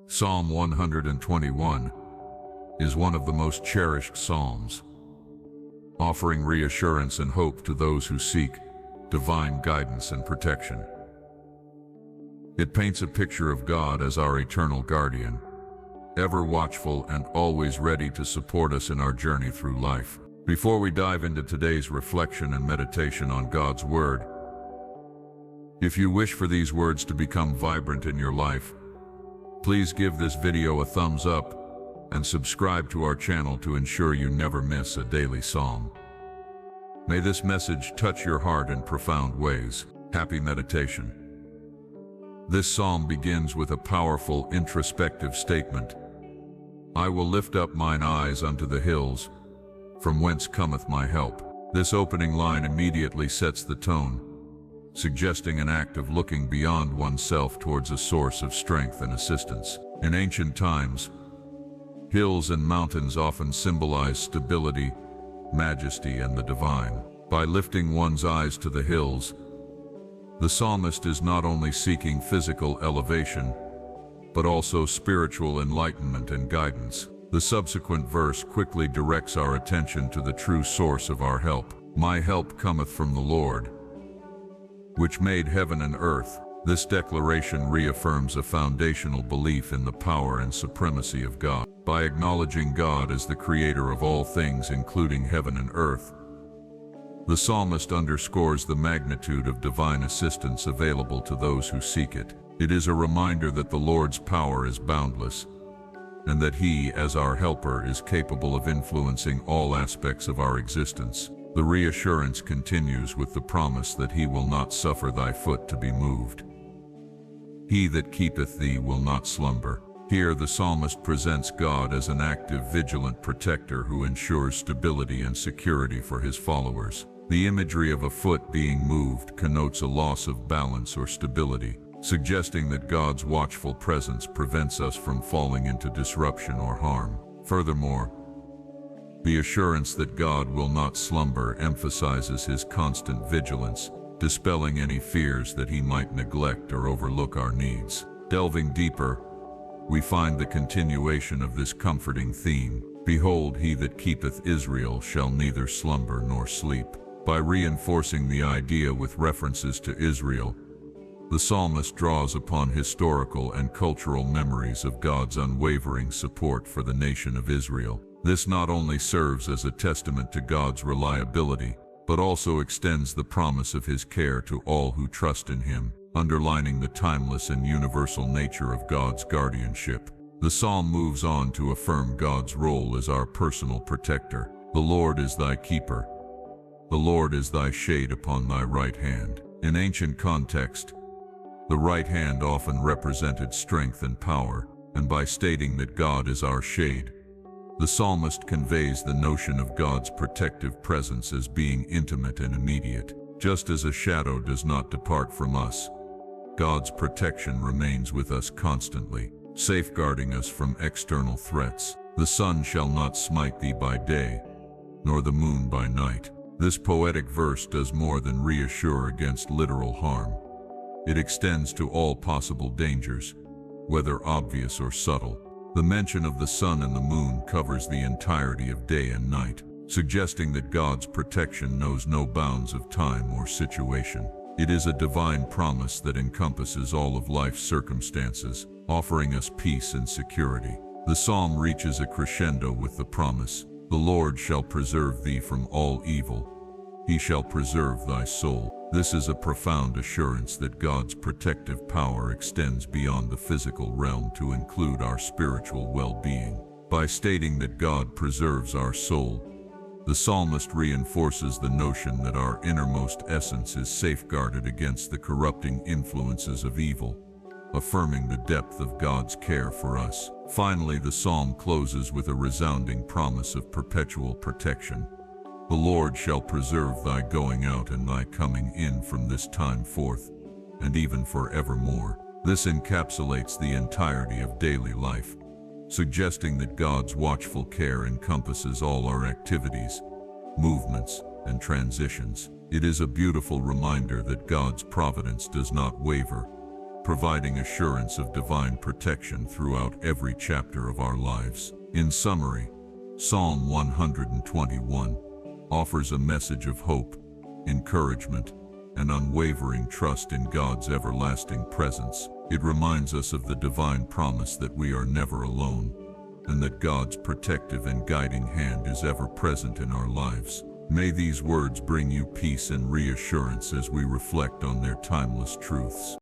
Psalm 121 is one of the most cherished psalms, offering reassurance and hope to those who seek divine guidance and protection. It paints a picture of God as our eternal guardian, ever watchful and always ready to support us in our journey through life. Before we dive into today's reflection and meditation on God's Word, if you wish for these words to become vibrant in your life, please give this video a thumbs up and subscribe to our channel to ensure you never miss a daily psalm. May this message touch your heart in profound ways. Happy meditation. This psalm begins with a powerful introspective statement. I will lift up mine eyes unto the hills, from whence cometh my help. This opening line immediately sets the tone, suggesting an act of looking beyond oneself towards a source of strength and assistance. In ancient times, hills and mountains often symbolized stability, majesty, and the divine. By lifting one's eyes to the hills, the psalmist is not only seeking physical elevation, but also spiritual enlightenment and guidance. The subsequent verse quickly directs our attention to the true source of our help. My help cometh from the Lord, which made heaven and earth. This declaration reaffirms a foundational belief in the power and supremacy of God. By acknowledging God as the creator of all things, including heaven and earth, the psalmist underscores the magnitude of divine assistance available to those who seek it. It is a reminder that the Lord's power is boundless, and that He, as our helper, is capable of influencing all aspects of our existence. The reassurance continues with the promise that He will not suffer thy foot to be moved. He that keepeth thee will not slumber. Here the psalmist presents God as an active, vigilant protector who ensures stability and security for his followers. The imagery of a foot being moved connotes a loss of balance or stability, suggesting that God's watchful presence prevents us from falling into disruption or harm. Furthermore, the assurance that God will not slumber emphasizes His constant vigilance, dispelling any fears that He might neglect or overlook our needs. Delving deeper, we find the continuation of this comforting theme. Behold, he that keepeth Israel shall neither slumber nor sleep. By reinforcing the idea with references to Israel, the psalmist draws upon historical and cultural memories of God's unwavering support for the nation of Israel. This not only serves as a testament to God's reliability, but also extends the promise of His care to all who trust in Him, underlining the timeless and universal nature of God's guardianship. The psalm moves on to affirm God's role as our personal protector. The Lord is thy keeper. The Lord is thy shade upon thy right hand. In ancient context, the right hand often represented strength and power, and by stating that God is our shade, the psalmist conveys the notion of God's protective presence as being intimate and immediate. Just as a shadow does not depart from us, God's protection remains with us constantly, safeguarding us from external threats. The sun shall not smite thee by day, nor the moon by night. This poetic verse does more than reassure against literal harm. It extends to all possible dangers, whether obvious or subtle. The mention of the sun and the moon covers the entirety of day and night, suggesting that God's protection knows no bounds of time or situation. It is a divine promise that encompasses all of life's circumstances, offering us peace and security. The psalm reaches a crescendo with the promise, the Lord shall preserve thee from all evil. He shall preserve thy soul. This is a profound assurance that God's protective power extends beyond the physical realm to include our spiritual well-being. By stating that God preserves our soul, the psalmist reinforces the notion that our innermost essence is safeguarded against the corrupting influences of evil, affirming the depth of God's care for us. Finally, the psalm closes with a resounding promise of perpetual protection. The Lord shall preserve thy going out and thy coming in from this time forth, and even forevermore. This encapsulates the entirety of daily life, suggesting that God's watchful care encompasses all our activities, movements, and transitions. It is a beautiful reminder that God's providence does not waver, providing assurance of divine protection throughout every chapter of our lives. In summary, Psalm 121 offers a message of hope, encouragement, and unwavering trust in God's everlasting presence. It reminds us of the divine promise that we are never alone, and that God's protective and guiding hand is ever present in our lives. May these words bring you peace and reassurance as we reflect on their timeless truths.